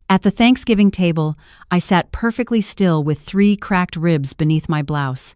At the Thanksgiving table, I sat perfectly still with 3 cracked ribs beneath my blouse.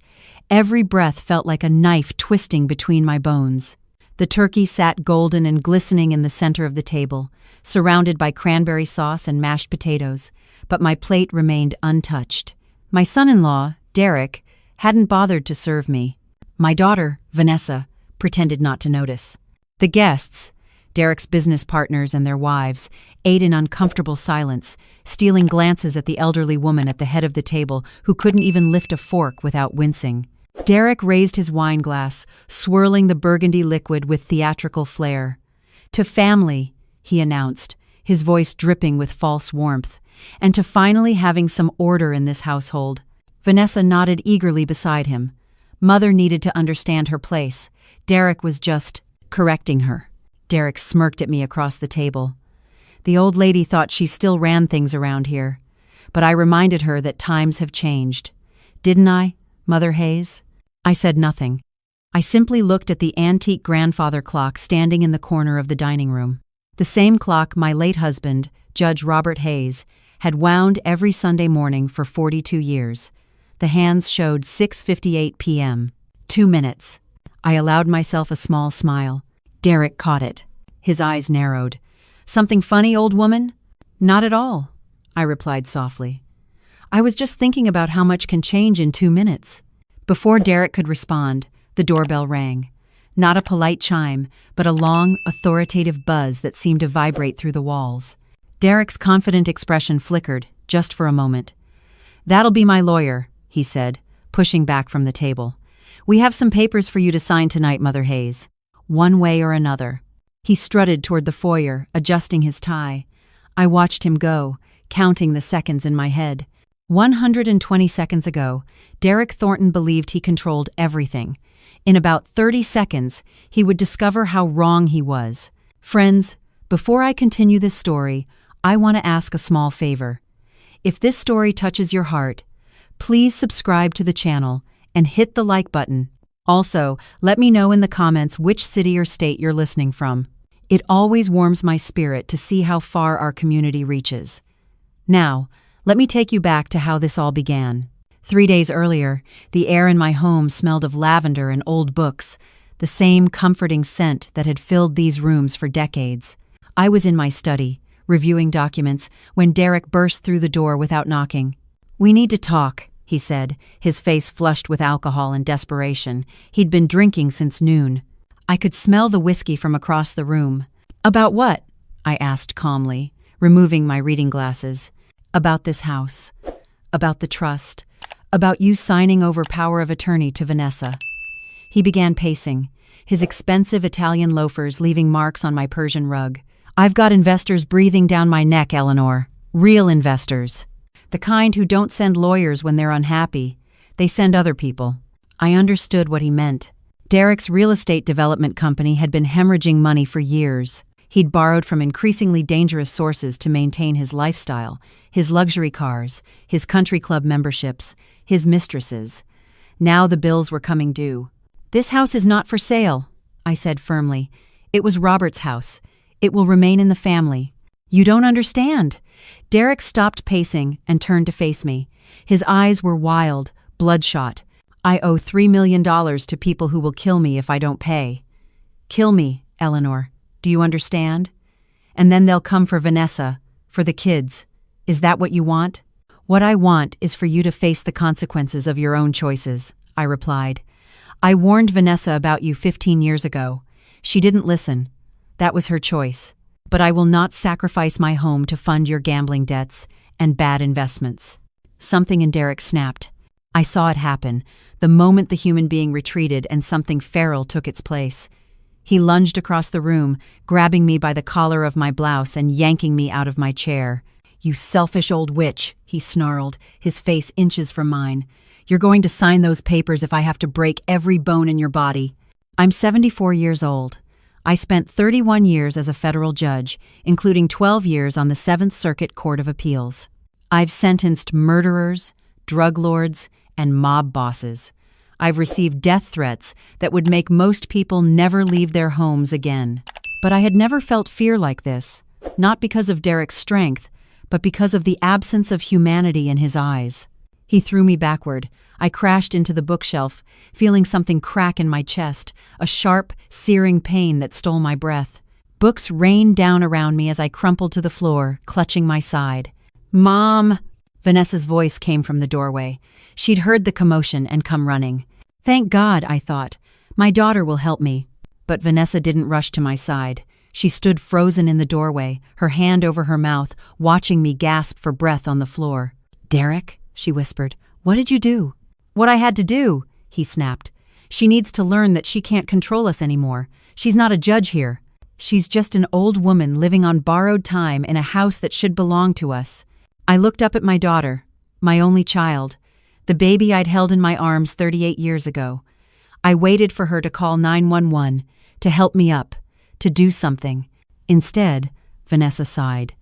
Every breath felt like a knife twisting between my bones. The turkey sat golden and glistening in the center of the table, surrounded by cranberry sauce and mashed potatoes, but my plate remained untouched. My son-in-law, Derek, hadn't bothered to serve me. My daughter, Vanessa, pretended not to notice. The guests, Derek's business partners and their wives, ate in uncomfortable silence, stealing glances at the elderly woman at the head of the table who couldn't even lift a fork without wincing. Derek raised his wine glass, swirling the burgundy liquid with theatrical flair. "To family," he announced, his voice dripping with false warmth, "and to finally having some order in this household." Vanessa nodded eagerly beside him. Mother needed to understand her place. Derek was just correcting her. Derek smirked at me across the table. The old lady thought she still ran things around here, but I reminded her that times have changed. Didn't I, Mother Hayes? I said nothing. I simply looked at the antique grandfather clock standing in the corner of the dining room. The same clock my late husband, Judge Robert Hayes, had wound every Sunday morning for 42 years. The hands showed 6:58 p.m. 2 minutes. I allowed myself a small smile. Derek caught it. His eyes narrowed. "Something funny, old woman?" "Not at all," I replied softly. "I was just thinking about how much can change in 2 minutes." Before Derek could respond, the doorbell rang. Not a polite chime, but a long, authoritative buzz that seemed to vibrate through the walls. Derek's confident expression flickered, just for a moment. "That'll be my lawyer," he said, pushing back from the table. "We have some papers for you to sign tonight, Mother Hayes. One way or another." He strutted toward the foyer, adjusting his tie. I watched him go, counting the seconds in my head. 120 seconds ago, Derek Thornton believed he controlled everything. In about 30 seconds, he would discover how wrong he was. Friends, before I continue this story, I want to ask a small favor. If this story touches your heart, please subscribe to the channel and hit the like button. Also, let me know in the comments which city or state you're listening from. It always warms my spirit to see how far our community reaches. Now, let me take you back to how this all began. 3 days earlier, the air in my home smelled of lavender and old books, the same comforting scent that had filled these rooms for decades. I was in my study, reviewing documents, when Derek burst through the door without knocking. "We need to talk," he said, his face flushed with alcohol and desperation. He'd been drinking since noon. I could smell the whiskey from across the room. "About what?" I asked calmly, removing my reading glasses. "About this house. About the trust. About you signing over power of attorney to Vanessa." He began pacing, his expensive Italian loafers leaving marks on my Persian rug. "I've got investors breathing down my neck, Eleanor. Real investors. The kind who don't send lawyers when they're unhappy. They send other people." I understood what he meant. Derek's real estate development company had been hemorrhaging money for years. He'd borrowed from increasingly dangerous sources to maintain his lifestyle, his luxury cars, his country club memberships, his mistresses. Now the bills were coming due. "This house is not for sale," I said firmly. "It was Robert's house. It will remain in the family." "You don't understand." Derek stopped pacing and turned to face me. His eyes were wild, bloodshot. "I owe $3 million to people who will kill me if I don't pay." "Kill me, Eleanor. Do you understand? And then they'll come for Vanessa, for the kids. Is that what you want?" "What I want is for you to face the consequences of your own choices," I replied. "I warned Vanessa about you 15 years ago. She didn't listen. That was her choice. But I will not sacrifice my home to fund your gambling debts and bad investments." Something in Derek snapped. I saw it happen, the moment the human being retreated and something feral took its place. He lunged across the room, grabbing me by the collar of my blouse and yanking me out of my chair. "You selfish old witch," he snarled, his face inches from mine. "You're going to sign those papers if I have to break every bone in your body." I'm 74 years old. I spent 31 years as a federal judge, including 12 years on the 7th Circuit Court of Appeals. I've sentenced murderers, drug lords, and mob bosses. I've received death threats that would make most people never leave their homes again. But I had never felt fear like this, not because of Derek's strength, but because of the absence of humanity in his eyes. He threw me backward. I crashed into the bookshelf, feeling something crack in my chest, a sharp, searing pain that stole my breath. Books rained down around me as I crumpled to the floor, clutching my side. "Mom!" Vanessa's voice came from the doorway. She'd heard the commotion and come running. Thank God, I thought. My daughter will help me. But Vanessa didn't rush to my side. She stood frozen in the doorway, her hand over her mouth, watching me gasp for breath on the floor. "Derek," she whispered, "what did you do?" "What I had to do," he snapped. "She needs to learn that she can't control us anymore. She's not a judge here. She's just an old woman living on borrowed time in a house that should belong to us." I looked up at my daughter, my only child, the baby I'd held in my arms 38 years ago. I waited for her to call 911, to help me up, to do something. Instead, Vanessa sighed.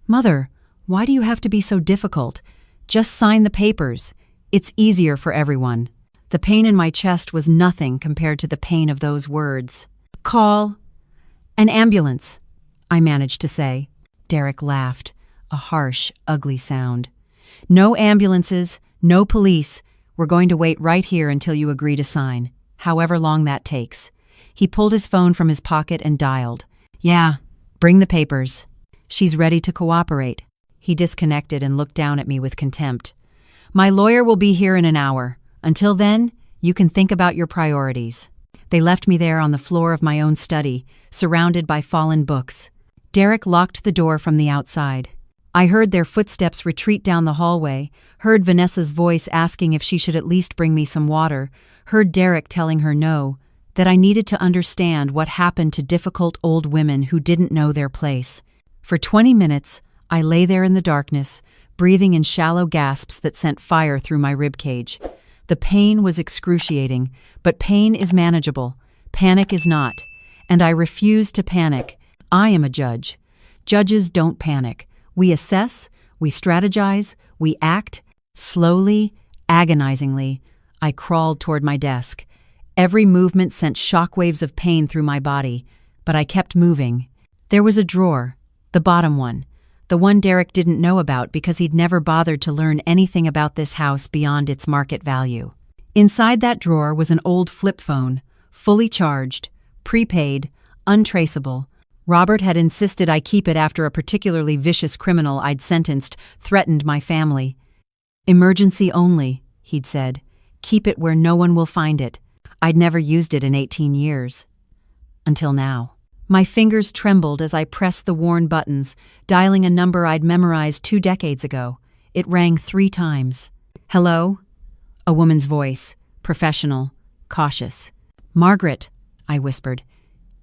"Mother, why do you have to be so difficult? Just sign the papers. It's easier for everyone." The pain in my chest was nothing compared to the pain of those words. "Call an ambulance," I managed to say. Derek laughed, a harsh, ugly sound. "No ambulances, no police. We're going to wait right here until you agree to sign, however long that takes." He pulled his phone from his pocket and dialed. "Yeah, bring the papers. She's ready to cooperate." He disconnected and looked down at me with contempt. "My lawyer will be here in an hour. Until then, you can think about your priorities." They left me there on the floor of my own study, surrounded by fallen books. Derek locked the door from the outside. I heard their footsteps retreat down the hallway, heard Vanessa's voice asking if she should at least bring me some water, heard Derek telling her no, that I needed to understand what happened to difficult old women who didn't know their place. For 20 minutes, I lay there in the darkness, breathing in shallow gasps that sent fire through my ribcage. The pain was excruciating, but pain is manageable. Panic is not. And I refuse to panic. I am a judge. Judges don't panic. We assess, we strategize, we act. Slowly, agonizingly, I crawled toward my desk. Every movement sent shockwaves of pain through my body, but I kept moving. There was a drawer, the bottom one, the one Derek didn't know about because he'd never bothered to learn anything about this house beyond its market value. Inside that drawer was an old flip phone, fully charged, prepaid, untraceable. Robert had insisted I keep it after a particularly vicious criminal I'd sentenced threatened my family. "Emergency only," he'd said. "Keep it where no one will find it." I'd never used it in 18 years. Until now. My fingers trembled as I pressed the worn buttons, dialing a number I'd memorized 2 decades ago. It rang 3 times. "Hello?" A woman's voice, professional, cautious. "Margaret," I whispered.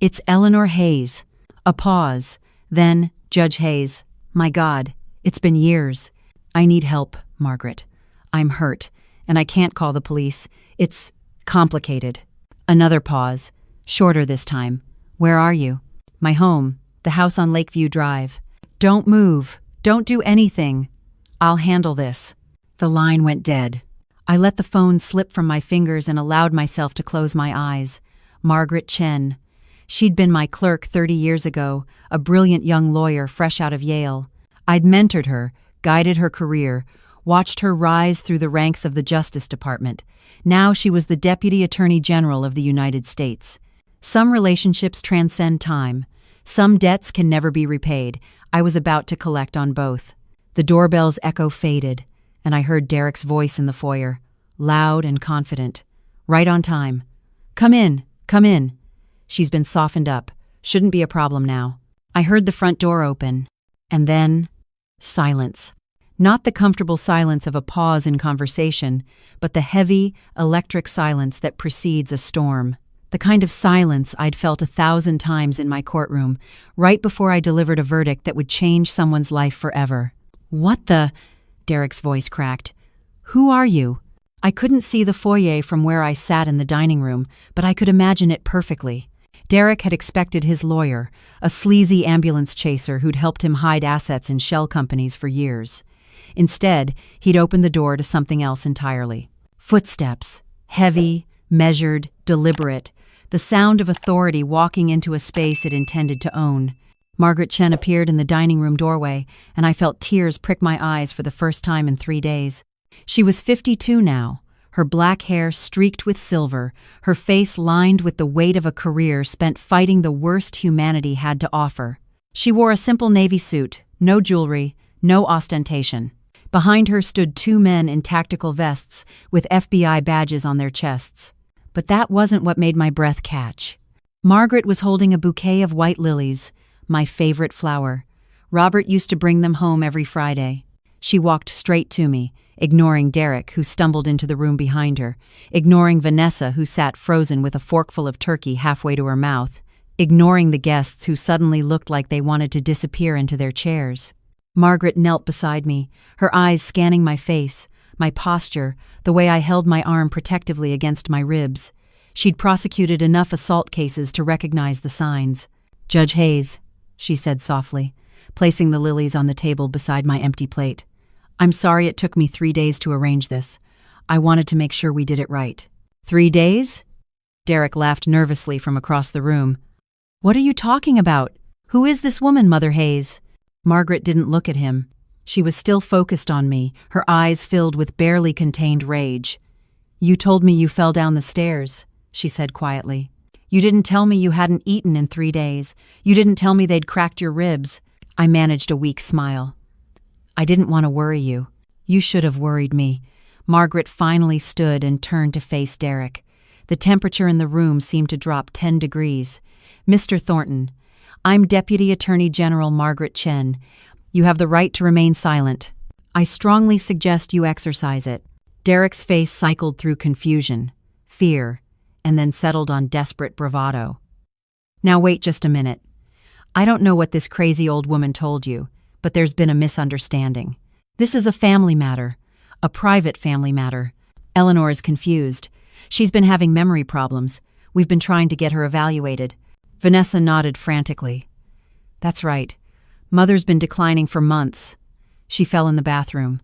"It's Eleanor Hayes." A pause. Then, "Judge Hayes. My God, it's been years. I need help, Margaret. I'm hurt, and I can't call the police. It's complicated." Another pause, shorter this time. "Where are you?" "My home, the house on Lakeview Drive." "Don't move. Don't do anything. I'll handle this." The line went dead. I let the phone slip from my fingers and allowed myself to close my eyes. Margaret Chen. She'd been my clerk 30 years ago, a brilliant young lawyer fresh out of Yale. I'd mentored her, guided her career, watched her rise through the ranks of the Justice Department. Now she was the Deputy Attorney General of the United States. Some relationships transcend time. Some debts can never be repaid. I was about to collect on both. The doorbell's echo faded, and I heard Derek's voice in the foyer, loud and confident. Right on time. Come in. She's been softened up. Shouldn't be a problem now." I heard the front door open. And then, silence. Not the comfortable silence of a pause in conversation, but the heavy, electric silence that precedes a storm. The kind of silence I'd felt 1,000 times in my courtroom, right before I delivered a verdict that would change someone's life forever. "What the—" Derek's voice cracked. "Who are you?" I couldn't see the foyer from where I sat in the dining room, but I could imagine it perfectly. Derek had expected his lawyer, a sleazy ambulance chaser who'd helped him hide assets in shell companies for years. Instead, he'd opened the door to something else entirely. Footsteps. Heavy, measured, deliberate. The sound of authority walking into a space it intended to own. Margaret Chen appeared in the dining room doorway, and I felt tears prick my eyes for the first time in 3 days. She was 52 now, her black hair streaked with silver, her face lined with the weight of a career spent fighting the worst humanity had to offer. She wore a simple navy suit, no jewelry, no ostentation. Behind her stood 2 men in tactical vests with FBI badges on their chests. But that wasn't what made my breath catch. Margaret was holding a bouquet of white lilies, my favorite flower. Robert used to bring them home every Friday. She walked straight to me, ignoring Derek, who stumbled into the room behind her, ignoring Vanessa, who sat frozen with a forkful of turkey halfway to her mouth, ignoring the guests who suddenly looked like they wanted to disappear into their chairs. Margaret knelt beside me, her eyes scanning my face, my posture, the way I held my arm protectively against my ribs. She'd prosecuted enough assault cases to recognize the signs. "Judge Hayes," she said softly, placing the lilies on the table beside my empty plate. "I'm sorry it took me 3 days to arrange this. I wanted to make sure we did it right." 3 days? Derek laughed nervously from across the room. "What are you talking about? Who is this woman, Mother Hayes?" Margaret didn't look at him. She was still focused on me, her eyes filled with barely contained rage. "You told me you fell down the stairs," she said quietly. "You didn't tell me you hadn't eaten in 3 days. You didn't tell me they'd cracked your ribs." I managed a weak smile. "I didn't want to worry you. You should have worried me." Margaret finally stood and turned to face Derek. The temperature in the room seemed to drop 10 degrees. "Mr. Thornton, I'm Deputy Attorney General Margaret Chen. You have the right to remain silent. I strongly suggest you exercise it." Derek's face cycled through confusion, fear, and then settled on desperate bravado. "Now wait just a minute. I don't know what this crazy old woman told you, but there's been a misunderstanding. This is a family matter, a private family matter. Eleanor is confused. She's been having memory problems. We've been trying to get her evaluated." Vanessa nodded frantically. "That's right. Mother's been declining for months. She fell in the bathroom.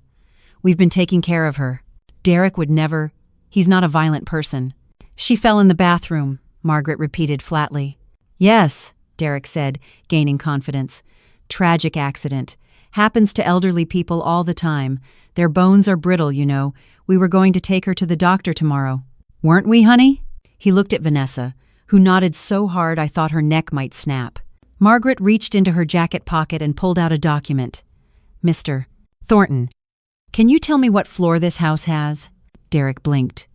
We've been taking care of her. Derek would never. He's not a violent person." "She fell in the bathroom," Margaret repeated flatly. "Yes," Derek said, gaining confidence. "Tragic accident. Happens to elderly people all the time. Their bones are brittle, you know. We were going to take her to the doctor tomorrow." "Weren't we, honey?" He looked at Vanessa, who nodded so hard I thought her neck might snap. Margaret reached into her jacket pocket and pulled out a document. "Mr. Thornton, can you tell me what floor this house has?" Derek blinked.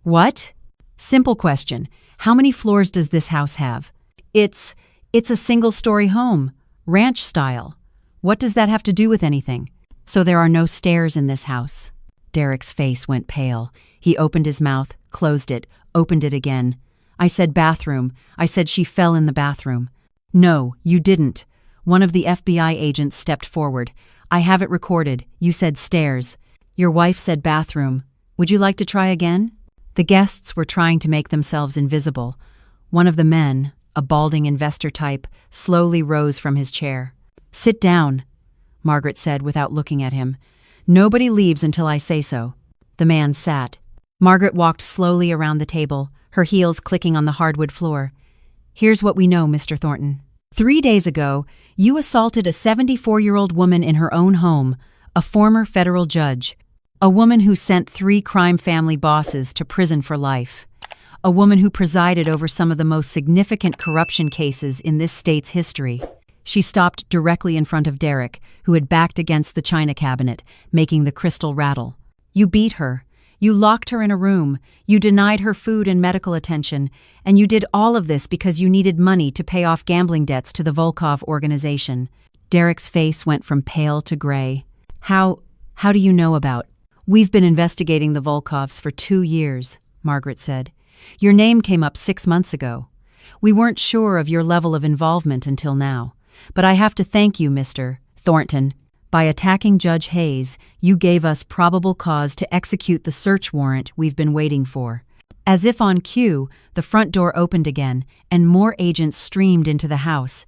"What?" "Simple question. How many floors does this house have?" It's a single-story home, ranch style. What does that have to do with anything?" "So there are no stairs in this house." Derek's face went pale. He opened his mouth, closed it, opened it again. "I said bathroom. I said she fell in the bathroom." "No, you didn't." One of the FBI agents stepped forward. "I have it recorded. You said stairs. Your wife said bathroom. Would you like to try again?" The guests were trying to make themselves invisible. One of the men, a balding investor type, slowly rose from his chair. "Sit down," Margaret said without looking at him. "Nobody leaves until I say so." The man sat. Margaret walked slowly around the table, her heels clicking on the hardwood floor. "Here's what we know, Mr. Thornton. 3 days ago, you assaulted a 74-year-old woman in her own home, a former federal judge, a woman who sent 3 crime family bosses to prison for life, a woman who presided over some of the most significant corruption cases in this state's history." She stopped directly in front of Derek, who had backed against the china cabinet, making the crystal rattle. "You beat her. You locked her in a room. You denied her food and medical attention. And you did all of this because you needed money to pay off gambling debts to the Volkov organization." Derek's face went from pale to gray. How do you know about?" "We've been investigating the Volkovs for 2 years, Margaret said. "Your name came up 6 months ago. We weren't sure of your level of involvement until now. But I have to thank you, Mr. Thornton. By attacking Judge Hayes, you gave us probable cause to execute the search warrant we've been waiting for." As if on cue, the front door opened again, and more agents streamed into the house.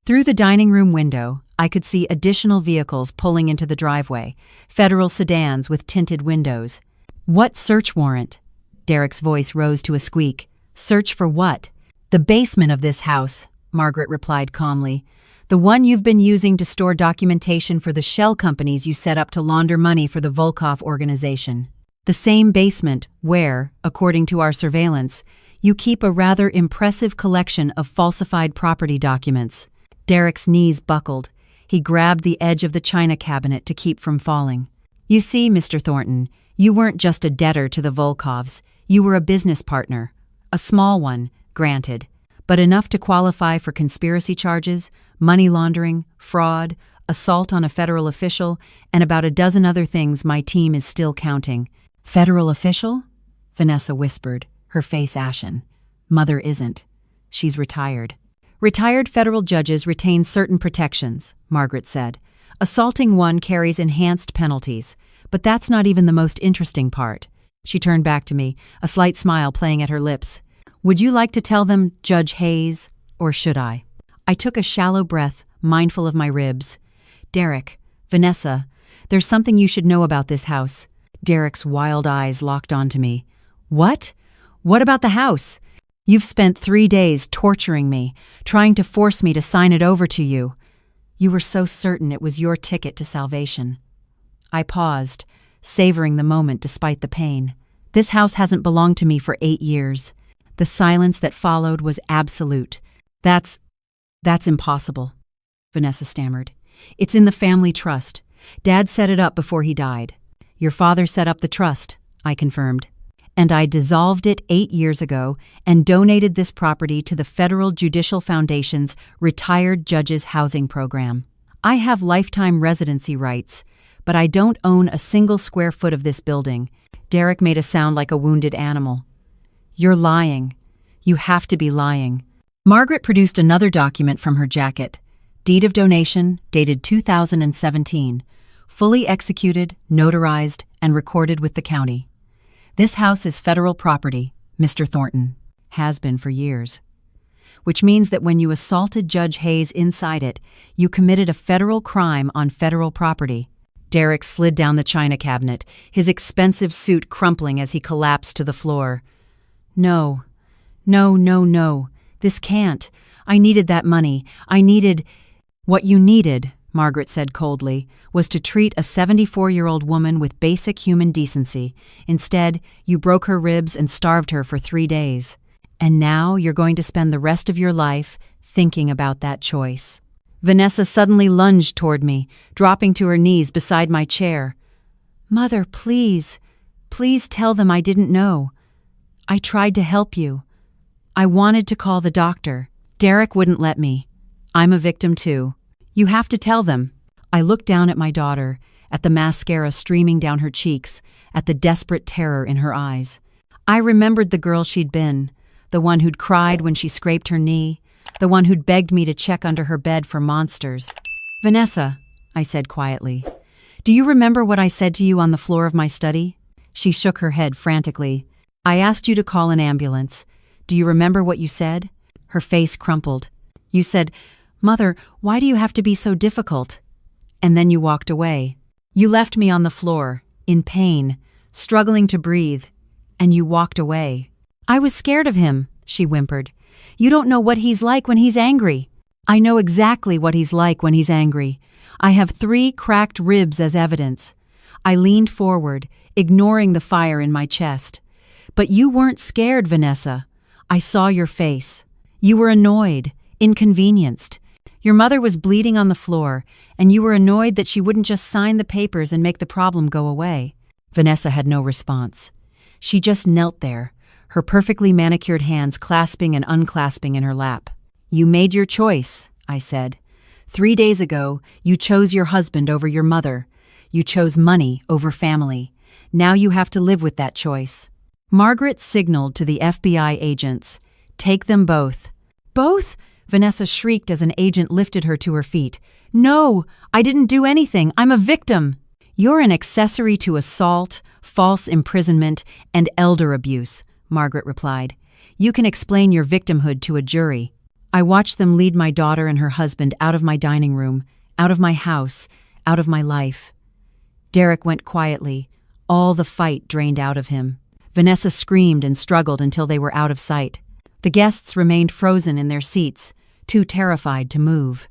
Through the dining room window, I could see additional vehicles pulling into the driveway, federal sedans with tinted windows. "What search warrant?" Derek's voice rose to a squeak. "Search for what?" "The basement of this house," Margaret replied calmly. The one you've been using to store documentation for the shell companies you set up to launder money for the Volkov organization. The same basement where, according to our surveillance, you keep a rather impressive collection of falsified property documents. Derek's knees buckled. He grabbed the edge of the china cabinet to keep from falling. You see, Mr. Thornton, you weren't just a debtor to the Volkovs. You were a business partner. A small one, granted, but enough to qualify for conspiracy charges, money laundering, fraud, assault on a federal official, and about a dozen other things my team is still counting. Federal official? Vanessa whispered, her face ashen. Mother isn't. She's retired. Retired federal judges retain certain protections, Margaret said. Assaulting one carries enhanced penalties, but that's not even the most interesting part. She turned back to me, a slight smile playing at her lips. Would you like to tell them, Judge Hayes, or should I? I took a shallow breath, mindful of my ribs. Derek, Vanessa, there's something you should know about this house. Derek's wild eyes locked onto me. What? What about the house? You've spent 3 days torturing me, trying to force me to sign it over to you. You were so certain it was your ticket to salvation. I paused, savoring the moment despite the pain. This house hasn't belonged to me for 8 years. The silence that followed was absolute. That's impossible, Vanessa stammered. It's in the family trust. Dad set it up before he died. Your father set up the trust, I confirmed. And I dissolved it 8 years ago and donated this property to the Federal Judicial Foundation's Retired Judges Housing Program. I have lifetime residency rights, but I don't own a single square foot of this building. Derek made a sound like a wounded animal. You're lying. You have to be lying. Margaret produced another document from her jacket. Deed of donation, dated 2017. Fully executed, notarized, and recorded with the county. This house is federal property, Mr. Thornton. Has been for years. Which means that when you assaulted Judge Hayes inside it, you committed a federal crime on federal property. Derek slid down the china cabinet, his expensive suit crumpling as he collapsed to the floor. No. This can't. I needed that money. What you needed, Margaret said coldly, was to treat a 74-year-old woman with basic human decency. Instead, you broke her ribs and starved her for 3 days. And now you're going to spend the rest of your life thinking about that choice. Vanessa suddenly lunged toward me, dropping to her knees beside my chair. Mother, please tell them I didn't know. I tried to help you. I wanted to call the doctor. Derek wouldn't let me. I'm a victim too. You have to tell them. I looked down at my daughter, at the mascara streaming down her cheeks, at the desperate terror in her eyes. I remembered the girl she'd been, the one who'd cried when she scraped her knee, the one who'd begged me to check under her bed for monsters. Vanessa, I said quietly, do you remember what I said to you on the floor of my study? She shook her head frantically. I asked you to call an ambulance. Do you remember what you said? Her face crumpled. You said, Mother, why do you have to be so difficult? And then you walked away. You left me on the floor, in pain, struggling to breathe, and you walked away. I was scared of him, she whimpered. You don't know what he's like when he's angry. I know exactly what he's like when he's angry. I have 3 cracked ribs as evidence. I leaned forward, ignoring the fire in my chest. But you weren't scared, Vanessa. I saw your face. You were annoyed, inconvenienced. Your mother was bleeding on the floor, and you were annoyed that she wouldn't just sign the papers and make the problem go away. Vanessa had no response. She just knelt there, her perfectly manicured hands clasping and unclasping in her lap. You made your choice, I said. 3 days ago, you chose your husband over your mother. You chose money over family. Now you have to live with that choice. Margaret signaled to the FBI agents. Take them both. Both? Vanessa shrieked as an agent lifted her to her feet. No, I didn't do anything. I'm a victim. You're an accessory to assault, false imprisonment, and elder abuse, Margaret replied. You can explain your victimhood to a jury. I watched them lead my daughter and her husband out of my dining room, out of my house, out of my life. Derek went quietly, all the fight drained out of him. Vanessa screamed and struggled until they were out of sight. The guests remained frozen in their seats, too terrified to move.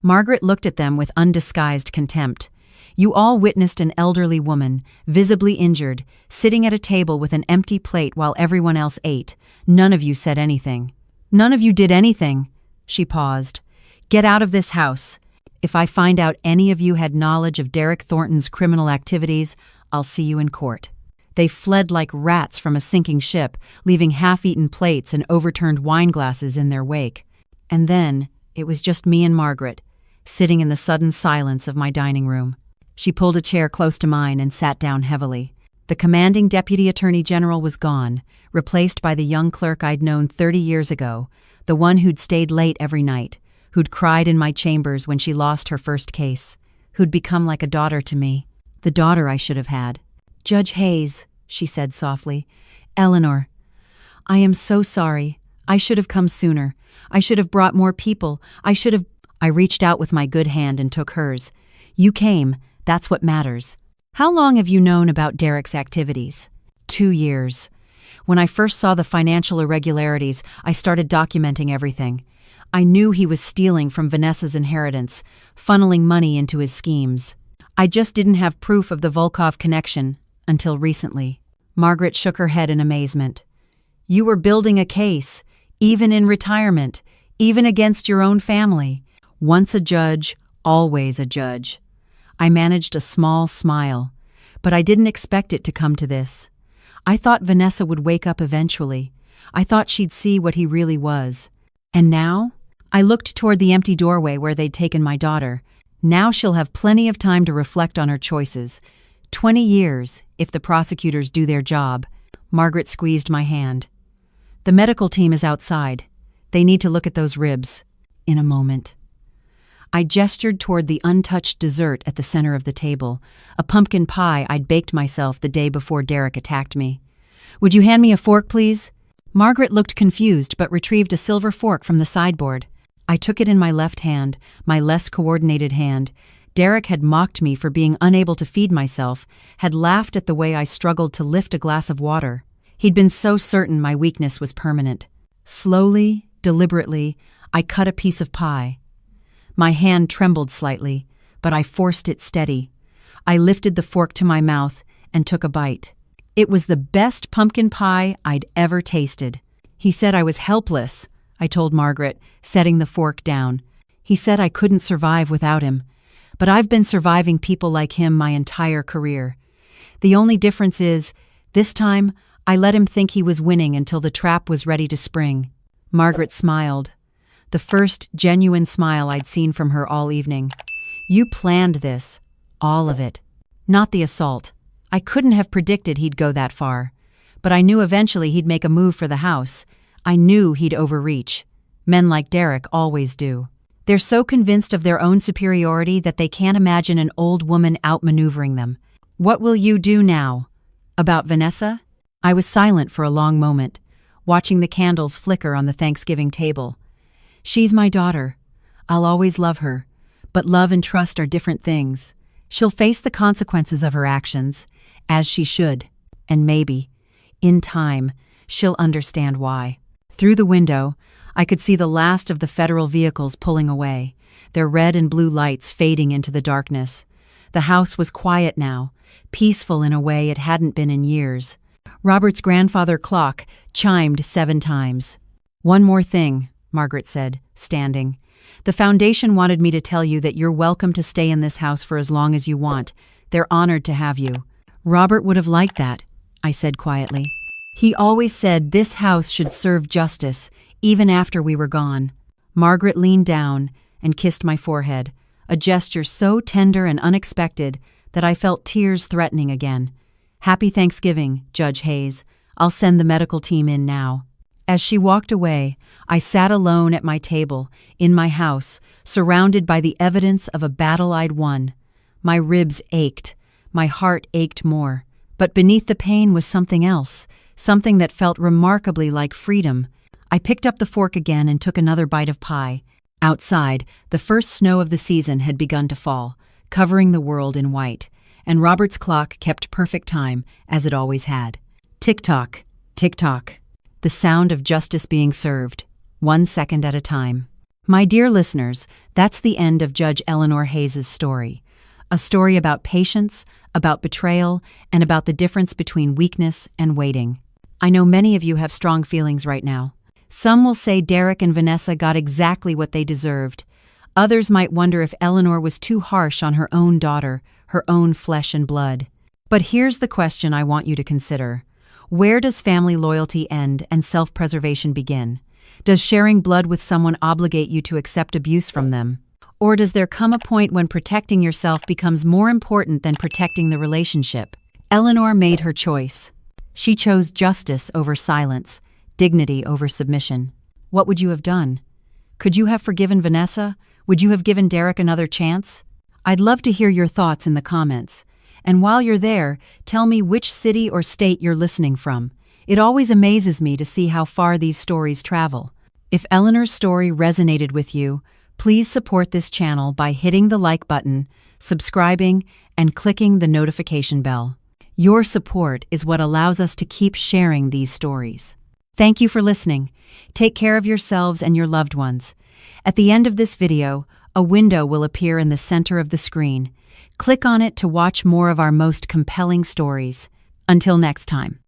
Margaret looked at them with undisguised contempt. You all witnessed an elderly woman, visibly injured, sitting at a table with an empty plate while everyone else ate. None of you said anything. None of you did anything. She paused. Get out of this house. If I find out any of you had knowledge of Derek Thornton's criminal activities, I'll see you in court. They fled like rats from a sinking ship, leaving half-eaten plates and overturned wine glasses in their wake. And then, it was just me and Margaret, sitting in the sudden silence of my dining room. She pulled a chair close to mine and sat down heavily. The commanding deputy attorney general was gone, replaced by the young clerk I'd known 30 years ago, the one who'd stayed late every night, who'd cried in my chambers when she lost her first case, who'd become like a daughter to me, the daughter I should have had. Judge Hayes, she said softly. Eleanor, I am so sorry. I should have come sooner. I should have brought more people. I reached out with my good hand and took hers. You came. That's what matters. How long have you known about Derek's activities? 2 years. When I first saw the financial irregularities, I started documenting everything. I knew he was stealing from Vanessa's inheritance, funneling money into his schemes. I just didn't have proof of the Volkov connection until recently. Margaret shook her head in amazement. You were building a case, even in retirement, even against your own family. Once a judge, always a judge. I managed a small smile, but I didn't expect it to come to this. I thought Vanessa would wake up eventually. I thought she'd see what he really was. And now? I looked toward the empty doorway where they'd taken my daughter. Now she'll have plenty of time to reflect on her choices. 20 years, if the prosecutors do their job. Margaret squeezed my hand. The medical team is outside. They need to look at those ribs. In a moment. I gestured toward the untouched dessert at the center of the table, a pumpkin pie I'd baked myself the day before Derek attacked me. Would you hand me a fork, please? Margaret looked confused but retrieved a silver fork from the sideboard. I took it in my left hand, my less coordinated hand. Derek had mocked me for being unable to feed myself, had laughed at the way I struggled to lift a glass of water. He'd been so certain my weakness was permanent. Slowly, deliberately, I cut a piece of pie. My hand trembled slightly, but I forced it steady. I lifted the fork to my mouth and took a bite. It was the best pumpkin pie I'd ever tasted. He said I was helpless, I told Margaret, setting the fork down. He said I couldn't survive without him. But I've been surviving people like him my entire career. The only difference is, this time, I let him think he was winning until the trap was ready to spring. Margaret smiled. The first genuine smile I'd seen from her all evening. You planned this. All of it. Not the assault. I couldn't have predicted he'd go that far. But I knew eventually he'd make a move for the house. I knew he'd overreach. Men like Derek always do. They're so convinced of their own superiority that they can't imagine an old woman outmaneuvering them. What will you do now? About Vanessa? I was silent for a long moment, watching the candles flicker on the Thanksgiving table. She's my daughter. I'll always love her. But love and trust are different things. She'll face the consequences of her actions, as she should. And maybe, in time, she'll understand why. Through the window, I could see the last of the federal vehicles pulling away, their red and blue lights fading into the darkness. The house was quiet now, peaceful in a way it hadn't been in years. Robert's grandfather clock chimed 7 times. One more thing, Margaret said, standing. The foundation wanted me to tell you that you're welcome to stay in this house for as long as you want. They're honored to have you. Robert would have liked that, I said quietly. He always said this house should serve justice, even after we were gone. Margaret leaned down and kissed my forehead, a gesture so tender and unexpected that I felt tears threatening again. Happy Thanksgiving, Judge Hayes. I'll send the medical team in now. As she walked away, I sat alone at my table, in my house, surrounded by the evidence of a battle I'd won. My ribs ached. My heart ached more. But beneath the pain was something else, something that felt remarkably like freedom. I picked up the fork again and took another bite of pie. Outside, the first snow of the season had begun to fall, covering the world in white, and Robert's clock kept perfect time, as it always had. Tick-tock, tick-tock. The sound of justice being served, 1 second at a time. My dear listeners, that's the end of Judge Eleanor Hayes's story. A story about patience, about betrayal, and about the difference between weakness and waiting. I know many of you have strong feelings right now. Some will say Derek and Vanessa got exactly what they deserved. Others might wonder if Eleanor was too harsh on her own daughter, her own flesh and blood. But here's the question I want you to consider. Where does family loyalty end and self-preservation begin? Does sharing blood with someone obligate you to accept abuse from them? Or does there come a point when protecting yourself becomes more important than protecting the relationship? Eleanor made her choice. She chose justice over silence, dignity over submission. What would you have done? Could you have forgiven Vanessa? Would you have given Derek another chance? I'd love to hear your thoughts in the comments. And while you're there, tell me which city or state you're listening from. It always amazes me to see how far these stories travel. If Eleanor's story resonated with you, please support this channel by hitting the like button, subscribing, and clicking the notification bell. Your support is what allows us to keep sharing these stories. Thank you for listening. Take care of yourselves and your loved ones. At the end of this video, a window will appear in the center of the screen. Click on it to watch more of our most compelling stories. Until next time.